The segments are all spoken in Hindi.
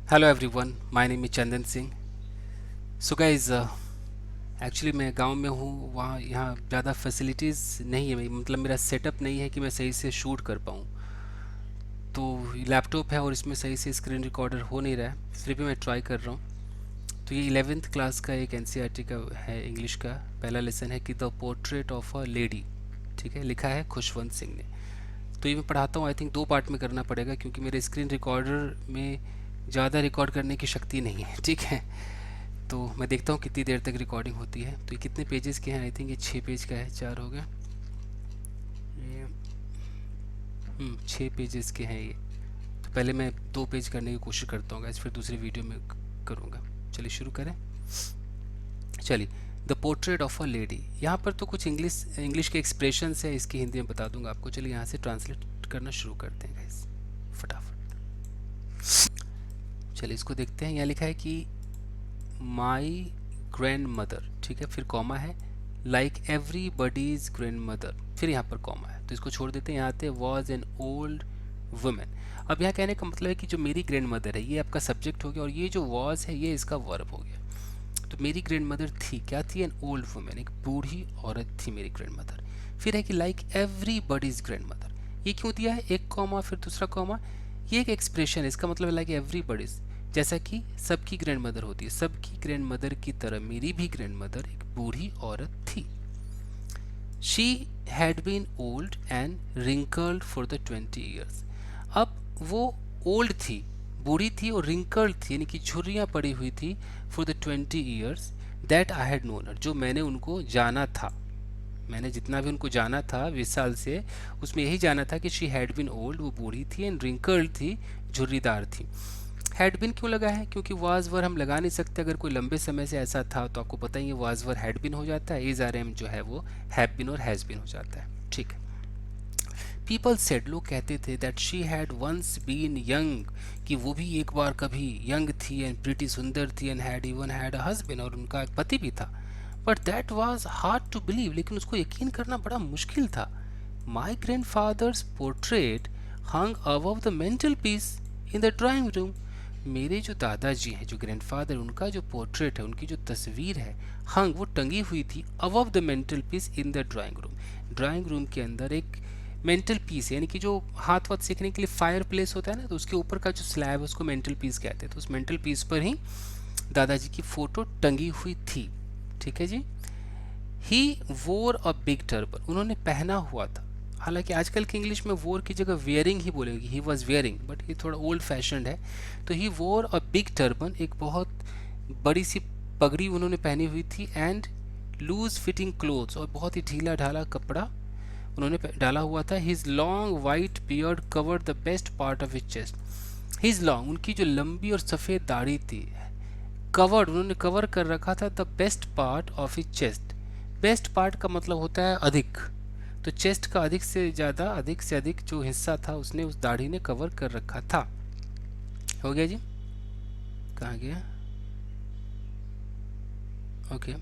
Hello everyone, my name is Chandan Singh. So guys, actually मैं गांव में हूँ। वहाँ यहाँ ज़्यादा फैसिलिटीज़ नहीं है, मतलब मेरा सेटअप नहीं है कि मैं सही से शूट कर पाऊँ। तो लैपटॉप है और इसमें सही से स्क्रीन रिकॉर्डर हो नहीं रहा है, फिर भी मैं ट्राई कर रहा हूँ। तो ये 11th क्लास का एक एनसीईआरटी का है, इंग्लिश का। पहला लेसन है कि the portrait of a lady. ठीक है, लिखा है खुशवंत सिंह ने। तो ये मैं पढ़ाता हूँ। आई थिंक 2 पार्ट में करना पड़ेगा क्योंकि मेरे स्क्रीन रिकॉर्डर में ज़्यादा रिकॉर्ड करने की शक्ति नहीं है। ठीक है, तो मैं देखता हूँ कितनी देर तक रिकॉर्डिंग होती है। तो ये कितने पेजेस के हैं? आई थिंक ये 6 पेज का है। 4 हो गया ये। 6 पेजेस के हैं ये। तो पहले मैं 2 पेज करने की कोशिश करता हूँ गाइस, फिर दूसरी वीडियो में करूँगा। चलिए शुरू करें। चलिए, the portrait of a lady. यहाँ पर तो कुछ इंग्लिश इंग्लिश के एक्सप्रेशंस है, इसकी हिंदी में बता दूंगा आपको। चलिए यहाँ से ट्रांसलेट करना शुरू करते हैं गाइस, फटाफट। चलिए इसको देखते हैं। यहाँ लिखा है कि माई ग्रैंड मदर, ठीक है, फिर कॉमा है, like everybody's grandmother, फिर यहाँ पर कॉमा है, तो इसको छोड़ देते हैं। यहाँ आते वॉज एन ओल्ड वुमेन। अब यहाँ कहने का मतलब है कि जो मेरी ग्रैंड मदर है, ये आपका सब्जेक्ट हो गया, और ये जो वॉज है ये इसका वर्ब हो गया। तो मेरी ग्रैंड मदर थी, क्या थी? एन ओल्ड वुमेन, एक बूढ़ी औरत थी मेरी ग्रैंड मदर। फिर है कि like everybody's grandmother. ये क्यों दिया है? एक कॉमा फिर दूसरा कॉमा, ये एक एक्सप्रेशन है, इसका मतलब है लाइक एवरी बडीज, जैसा कि सबकी ग्रैंड मदर होती है, सबकी ग्रैंड मदर की तरह मेरी भी ग्रैंड मदर एक बूढ़ी औरत थी। She had been old and wrinkled for the 20 years। अब वो ओल्ड थी, बूढ़ी थी, और रिंकल्ड थी, यानी कि झुर्रियाँ पड़ी हुई थी, for the 20 years that I had known हर, जो मैंने उनको जाना था। मैंने जितना भी उनको जाना था 20 साल से, उसमें यही जाना था कि शी हैड बीन ओल्ड, वो बूढ़ी थी, एंड रिंकल्ड थी, झुर्रीदार थी। हैड बिन क्यों लगा है? क्योंकि वाज वर हम लगा नहीं सकते। अगर कोई लंबे समय से ऐसा था तो आपको पता ही है, वाज वर हैड बिन हो जाता है, इज आर एम जो है वो हैव बिन और हैज़ बिन हो जाता है। ठीक है। पीपल सेड, लोग कहते थे, that she had once been young, कि वो भी एक बार कभी यंग थी, एंड प्रीटी सुंदर थी, and had even had a husband, और उनका एक पति भी था। But that was hard to believe, लेकिन उसको यकीन करना बड़ा मुश्किल था। My grandfather's portrait hung above the mantelpiece in the drawing room. मेरे जो दादाजी हैं, जो ग्रैंडफादर, उनका जो पोर्ट्रेट है, उनकी जो तस्वीर है, हंग, वो टंगी हुई थी, above the mantelpiece in the drawing room. Drawing room के अंदर एक मेंटल पीस, यानी कि जो हाथ वाथ सेकने के लिए फायर प्लेस होता है ना, तो उसके ऊपर का जो स्लैब है उसको मेंटल पीस कहते हैं। तो उस मेंटल पीस पर ही दादाजी की फोटो टंगी हुई थी। ठीक है जी। ही वोर अ बिग टर्बन, उन्होंने पहना हुआ था। हालांकि आजकल की इंग्लिश में वोर की जगह वेयरिंग ही बोलेगी, ही वॉज वेयरिंग, बट ये थोड़ा ओल्ड फैशनड है। तो ही वोर अ बिग टर्बन, एक बहुत बड़ी सी पगड़ी उन्होंने पहनी हुई थी, एंड लूज फिटिंग क्लोथ्स, और बहुत ही ढीला ढाला कपड़ा उन्होंने डाला हुआ था। His long white beard covered the best part of his chest. His long, उनकी जो लंबी और सफ़ेद दाढ़ी थी, कवर्ड, उन्होंने कवर कर रखा था, the best part of his chest. Best part का मतलब होता है अधिक, तो चेस्ट का अधिक से ज़्यादा, अधिक से अधिक जो हिस्सा था उसने, उस दाढ़ी ने कवर कर रखा था। हो गया जी? कहाँ गया? Okay.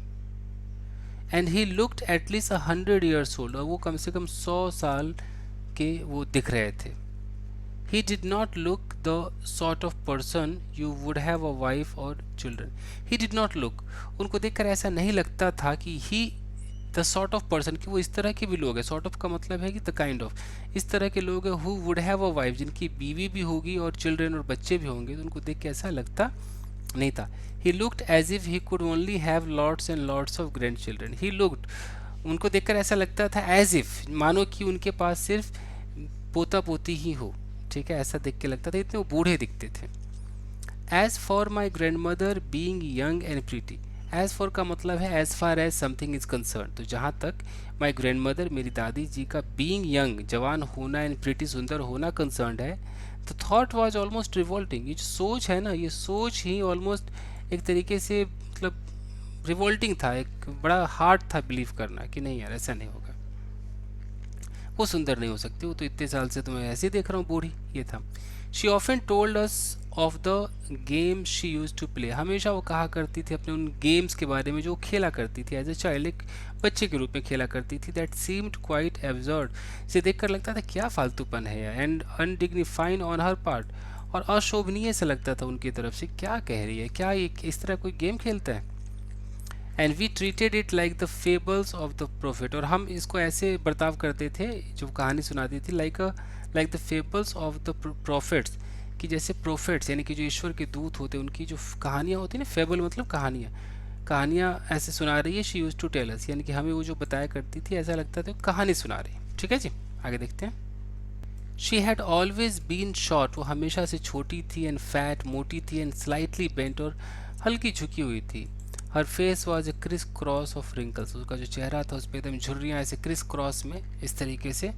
And he looked at least 100 years old, और वो कम से कम 100 साल के वो दिख रहे थे। He did not look the sort of person you would have a wife और children. He did not look, उनको देखकर ऐसा नहीं लगता था कि he the sort of person, कि वो इस तरह के भी लोग हैं। सॉर्ट ऑफ का मतलब है कि द काइंड ऑफ, इस तरह के लोग हैं, who would have a wife, जिनकी बीवी भी होगी और चिल्ड्रन और बच्चे भी होंगे। तो उनको देख के ऐसा लगता नहीं था। He looked as if he could only have lots and lots of grandchildren. He looked, उनको देखकर ऐसा लगता था, एज इफ, मानो कि उनके पास सिर्फ पोता पोती ही हो। ठीक है, ऐसा देख के लगता था, इतने वो बूढ़े दिखते थे। As for my grandmother being young and pretty, as for का मतलब है as far as something is concern, तो जहाँ तक माई ग्रैंड मदर, मेरी दादी जी का, बींग यंग, जवान होना, एंड प्रीटी, सुंदर होना कंसर्न है, तो थॉट वॉज ऑलमोस्ट रिवोल्टिंग। ये जो सोच है ना, ये सोच ही ऑलमोस्ट एक तरीके से, मतलब रिवोल्टिंग था, एक बड़ा हार्ड था बिलीव करना कि नहीं यार ऐसा नहीं होगा, वो सुंदर नहीं हो सकती, वो तो इतने साल से तो मैं ऐसे ही देख रहा हूँ बूढ़ी। ये था। She often told us of the game she used to play, हमेशा वो कहा करती थी अपने उन गेम्स के बारे में जो वो खेला करती थी एज ए चाइल्ड, एक बच्चे के रूप में खेला करती थी। दैट सीम्ड क्वाइट एब्जर्ड, इसे देखकर लगता था क्या फालतूपन है, and undignified on her part, और अशोभनीय सा लगता था उनकी तरफ से। क्या कह रही है, क्या ये इस तरह कोई गेम खेलता है? And we treated it like the fables of the prophet, और हम इसको ऐसे बर्ताव करते थे, जो कहानी सुनाती थी, like the fables of the prophets, कि जैसे प्रोफेट्स यानी कि जो ईश्वर के दूत होते हैं उनकी जो कहानियाँ होती हैं ना, फेबल मतलब कहानियाँ, कहानियाँ ऐसे सुना रही है। She used to tell us, यानी कि हमें वो जो बताया करती थी ऐसा लगता था कहानी सुना रही है। ठीक है जी, आगे देखते हैं। She had always been short, वो हमेशा से छोटी थी, एंड फैट, मोटी थी, एंड स्लाइटली बेंट, और हल्की झुकी हुई थी। Her face was a criss cross of wrinkles, उसका जो चेहरा था उस पर एकदम झुर्रियाँ ऐसे क्रिस क्रॉस में इस तरीके से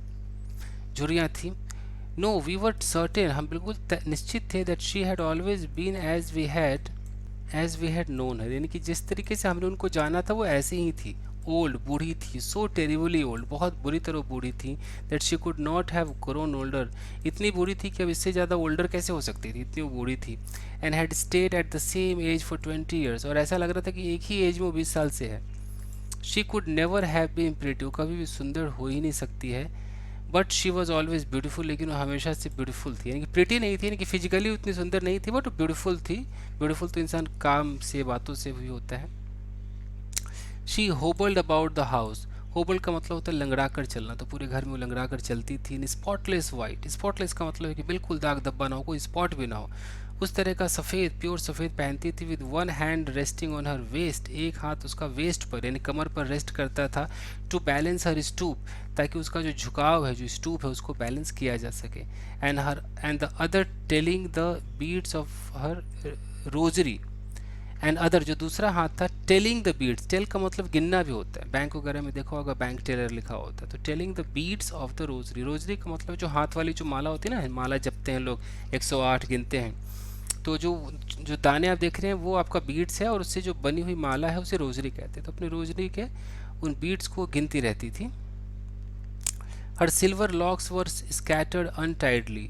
झुर्रियाँ थी। नो वी वर सर्टेन, हम बिल्कुल निश्चित थे, that she had always been as we had known her, यानी कि जिस तरीके से हमने उनको जाना था वो ऐसी ही थी। ओल्ड, बूढ़ी थी, सो टेरिबली ओल्ड, बहुत बुरी तरह बूढ़ी थी, that she could not have grown older, इतनी बूढ़ी थी कि अब इससे ज़्यादा ओल्डर कैसे हो सकती थी, इतनी वो बूढ़ी थी। And had stayed at the same age for 20 years, और ऐसा लग रहा था कि एक ही एज में वो 20 साल से है। She could never have been pretty, कभी भी सुंदर हो ही नहीं सकती है। But she was always beautiful, लेकिन वो हमेशा से ब्यूटीफुल थी, यानी कि प्रिटी नहीं थी, यानी कि फिजिकली उतनी सुंदर नहीं थी, बट ब्यूटीफुल थी। ब्यूटीफुल तो इंसान काम से, बातों से भी होता है। शी होबल्ड अबाउट द हाउस, होबल्ड का मतलब होता है लंगड़ा कर चलना, तो पूरे घर में वो लंगड़ा कर चलती थी। इन स्पॉटलेस वाइट, स्पॉटलेस का मतलब है कि बिल्कुल दाग धब्बा ना हो, कोई स्पॉट भी ना हो, उस तरह का सफ़ेद, प्योर सफ़ेद पहनती थी। With one hand resting on her waist, एक हाथ उसका वेस्ट पर यानी कमर पर रेस्ट करता था। टू बैलेंस हर स्टूप, ताकि उसका जो झुकाव है, जो स्टूप है, उसको बैलेंस किया जा सके। And the other telling the beads of her rosary, and other जो दूसरा हाथ था, टेलिंग द बीट्स, टेल का मतलब गिनना भी होता है, बैंक वगैरह में देखा होगा बैंक टेलर लिखा होता है, तो telling the beads of the rosary, rosary का मतलब जो हाथ वाली जो माला होती है ना, माला जपते हैं लोग, 108 गिनते हैं, तो जो जो दाने आप देख रहे हैं वो आपका बीट्स है, और उससे जो बनी हुई माला है उसे रोजरी कहते हैं। तो अपनी रोजरी के उन बीट्स को गिनती रहती थी। हर सिल्वर लॉक्स वर स्कैटर्ड अनटाइडली,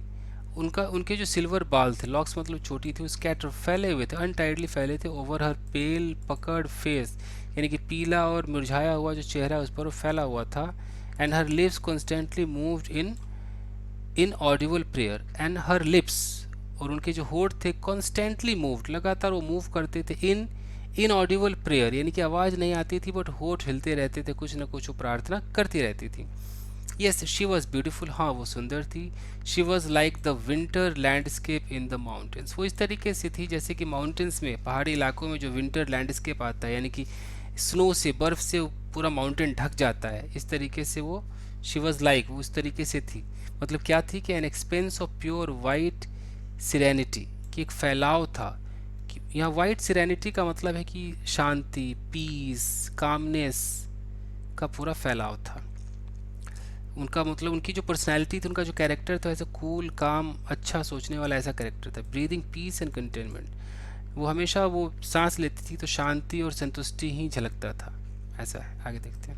उनका उनके जो सिल्वर बाल थे, लॉक्स मतलब छोटी थी, स्कैटर फैले हुए थे, अनटाइडली फैले थे। ओवर हर पेल पकड़ फेस, यानी कि पीला और मुरझाया हुआ जो चेहरा उस पर वो फैला हुआ था। And her lips constantly moved in Audible prayer, and her lips, और उनके जो होठ थे, कॉन्स्टेंटली मूव्ड, लगातार वो मूव करते थे, इन ऑडिबल प्रेयर, यानी कि आवाज़ नहीं आती थी बट होठ हिलते रहते थे, कुछ ना कुछ वो प्रार्थना करती रहती थी। यस शी वॉज ब्यूटिफुल, हाँ वो सुंदर थी। She was like the winter landscape in the mountains, वो इस तरीके से थी जैसे कि माउंटेन्स में, पहाड़ी इलाकों में जो विंटर लैंडस्केप आता है, यानी कि स्नो से, बर्फ़ से पूरा माउंटेन ढक जाता है, इस तरीके से वो शी वॉज लाइक, वो उस तरीके से थी। मतलब क्या थी कि an expense of pure white serenity, कि एक फैलाव था। कि यहाँ वाइट सिरेनिटी का मतलब है कि शांति, पीस, कामनेस का पूरा फैलाव था। उनका मतलब उनकी जो पर्सनैलिटी थी, उनका जो कैरेक्टर था, ऐसा कूल, काम, अच्छा सोचने वाला ऐसा कैरेक्टर था। ब्रीदिंग पीस एंड कंटेनमेंट, वो हमेशा वो सांस लेती थी तो शांति और संतुष्टि ही झलकता था। ऐसा है, आगे देखते हैं।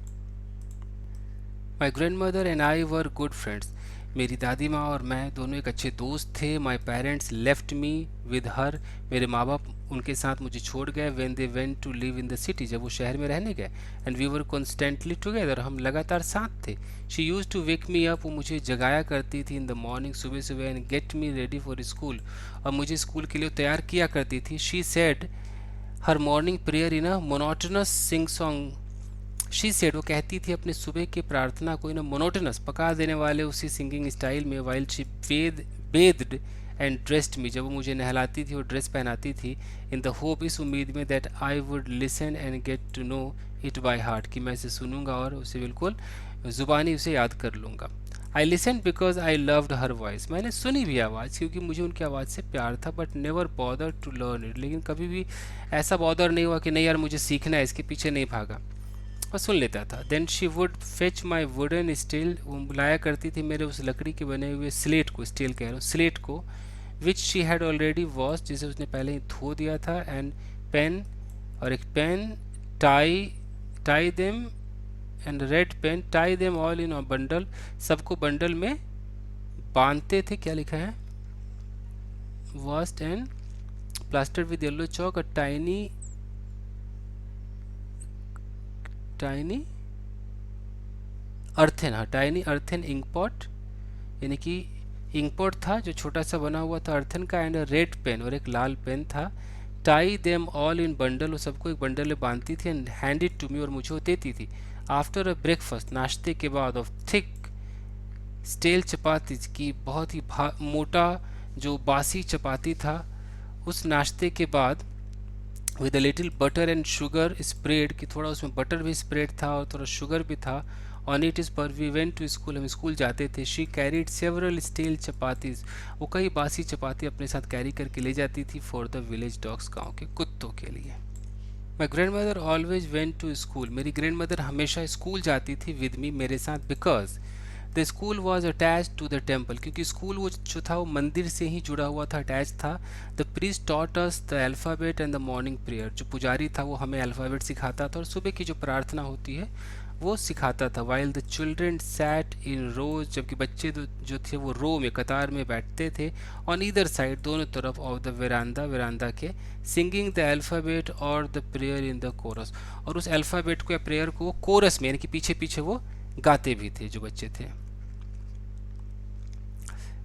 My grand mother and I were good friends, मेरी दादी माँ और मैं दोनों एक अच्छे दोस्त थे। My parents left me with her, मेरे माँ बाप उनके साथ मुझे छोड़ गए। When they went to live in the city, जब वो शहर में रहने गए। And we were constantly together, हम लगातार साथ थे। She used to wake me up, वो मुझे जगाया करती थी इन द मॉर्निंग, सुबह सुबह, and get me ready for school, और मुझे स्कूल के लिए तैयार किया करती थी। She said her morning prayer in a monotonous sing song, she said, वो कहती थी अपने सुबह की प्रार्थना को इन मोनोटोनस, पका देने वाले उसी सिंगिंग स्टाइल में। वाइल शी बेद्ड एंड ड्रेस्ड मी, जब वो मुझे नहलाती थी और ड्रेस पहनाती थी। इन द होप, इस उम्मीद में, that I would listen and get to know it by heart, कि मैं इसे सुनूंगा और उसे बिल्कुल ज़ुबानी उसे याद कर लूँगा। I listen because I loved her voice, मैंने सुनी भी आवाज़ क्योंकि मुझे उनकी आवाज़ से प्यार था। But never bother to learn it, लेकिन कभी भी ऐसा बॉदर नहीं हुआ कि नहीं यार मुझे सीखना है, इसके पीछे नहीं भागा और सुन लेता था। Then she would fetch my wooden steel, वो बुलाया करती थी मेरे उस लकड़ी के बने हुए स्लेट को, स्टील कह रहा हूँ, स्लेट को, which she had already wash, जिसे उसने पहले ही धो दिया था। एंड पेन, और एक pen, tie them, and red pen, tie them all in a bundle, सबको बंडल में बांधते थे। क्या लिखा है, washed and plaster with yellow chalk, tiny earthen, हाँ टाइनी अर्थन इंक पॉट, यानी कि इंकपॉट था जो छोटा सा बना हुआ था अर्थन का, एंड रेड पेन, और एक लाल पेन था। Tie them all in bundle, वो सबको एक बंडल में बांधती थी, and hand it to me, और मुझे वो देती थी। आफ्टर अ ब्रेकफास्ट, नाश्ते के बाद, ऑफ थिक स्टेल चपाती की बहुत ही मोटा जो बासी चपाती था, उस नाश्ते के बाद with a little butter and sugar spread, कि थोड़ा उसमें बटर भी स्प्रेड था और थोड़ा शुगर भी था ऑन इट इज़, पर वी वेंट टू स्कूल, हम स्कूल जाते थे। She carried several steel chapatis, वो कई बासी चपाती अपने साथ कैरी करके ले जाती थी फॉर द विलेज डॉग्स, गाँव के कुत्तों के लिए। My grandmother always went to school, मेरी ग्रैंड मदर हमेशा स्कूल जाती थी विद मी, मेरे साथ, because the school was attach to the temple, क्योंकि स्कूल वो जो था वो मंदिर से ही जुड़ा हुआ था, अटैच था। The priest taught us the alphabet and the morning prayer, जो पुजारी था वो हमें अल्फ़ाबेट सिखाता था और सुबह की जो प्रार्थना होती है वो सिखाता था। While the children sat in rows, जबकि बच्चे जो थे वो रो में, कतार में बैठते थे, ऑन ईदर साइड, दोनों तरफ, ऑफ द वेरांदा, वेरांदा के, सिंगिंग द अल्फ़ाबेट और the prayer in the coarse, और उस अल्फ़ाबेट को या प्रेयर को कोरस में, यानी कि पीछे पीछे वो गाते भी थे जो बच्चे थे।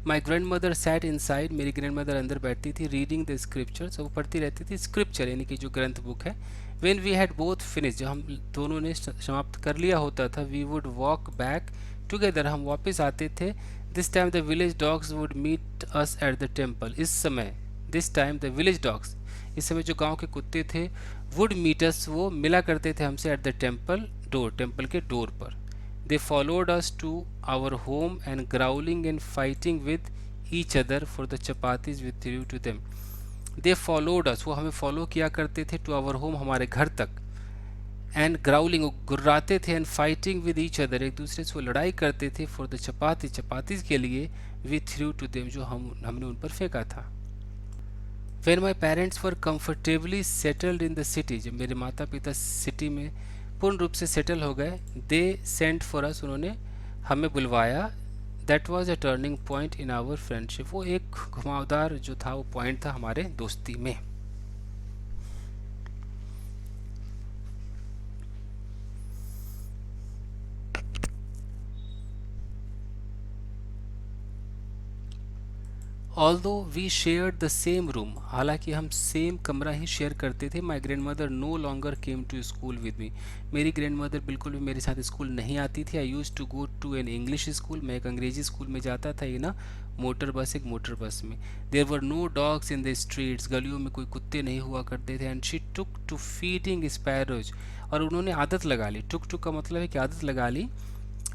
My grand mother sat in side, मेरी ग्रैंड मदर अंदर बैठती थी, रीडिंग द स्क्रिप्चर्स, वो पढ़ती रहती थी स्क्रिप्चर, यानी कि जो ग्रंथ बुक है। When we had both finish, जब हम दोनों ने समाप्त कर लिया होता था, we would walk back together, हम वापस आते थे। This time the village dogs would meet us at the temple, इस समय, this time the village dogs, इस समय जो गांव के कुत्ते थे, वुड मीट अस, वो मिला करते थे हमसे, eight the temple door, temple के डोर पर। They followed us to our home and growling and fighting with each other for the chapatis we threw to them. They followed us, वो हमें फॉलो किया करते थे, to our home, हमारे घर तक, एंड ग्राउलिंग, गुर्राते थे, and fighting with each other, एक दूसरे से वो लड़ाई करते थे, फॉर द चपाती, चपातीज के लिए, वी थ्रू टू देम, जो हमने उन पर फेंका था। When my parents were comfortably settled in the city, जब मेरे माता पिता सिटी में पूर्ण रूप से सेटल हो गए, दे सेंट फॉर अस, उन्होंने हमें बुलवाया। That was a turning point in our friendship, वो एक घुमावदार जो था वो पॉइंट था हमारे दोस्ती में। Although we shared the same room, हालांकि हम सेम कमरा ही शेयर करते थे, my grandmother no longer came to school with me, मेरी ग्रैंड मदर बिल्कुल भी मेरे साथ स्कूल नहीं आती थी। I used to go to an English school, मैं एक अंग्रेजी स्कूल में जाता था, ये ना मोटर बस, एक मोटर बस में। There were no dogs in the streets, गलियों में कोई कुत्ते नहीं हुआ करते थे। And she took to feeding sparrows, और उन्होंने आदत लगा ली, टुक टुक का मतलब है कि आदत लगा ली,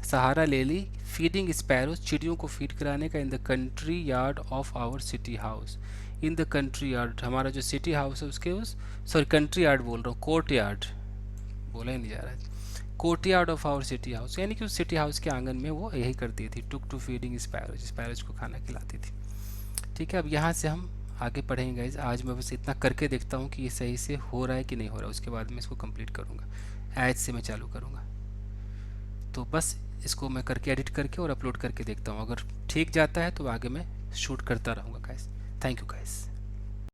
सहारा ले ली, फीडिंग स्पैरोज, चिड़ियों को फीड कराने का, in the country yard of our city house, in the country yard, हमारा जो सिटी हाउस है उसके उस, सॉरी कंट्री यार्ड बोल रहा हूँ, कोर्ट यार्ड बोला ही नहीं जा रहा है, courtyard of our city house, यानी कि उस सिटी हाउस के आंगन में वो यही करती थी, टुक टू फीडिंग स्पैरोज, स्पैरोज को खाना खिलाती थी। ठीक है, अब यहाँ से हम आगे पढ़ेंगे गाइज। आज मैं बस इतना करके देखता हूँ कि ये सही से हो रहा है कि नहीं हो रहा है, उसके बाद मैं इसको कंप्लीट करूँगा, एज से मैं चालू करूँगा। तो बस इसको मैं करके एडिट करके और अपलोड करके देखता हूँ, अगर ठीक जाता है तो आगे मैं शूट करता रहूँगा गाइस। Thank you guys.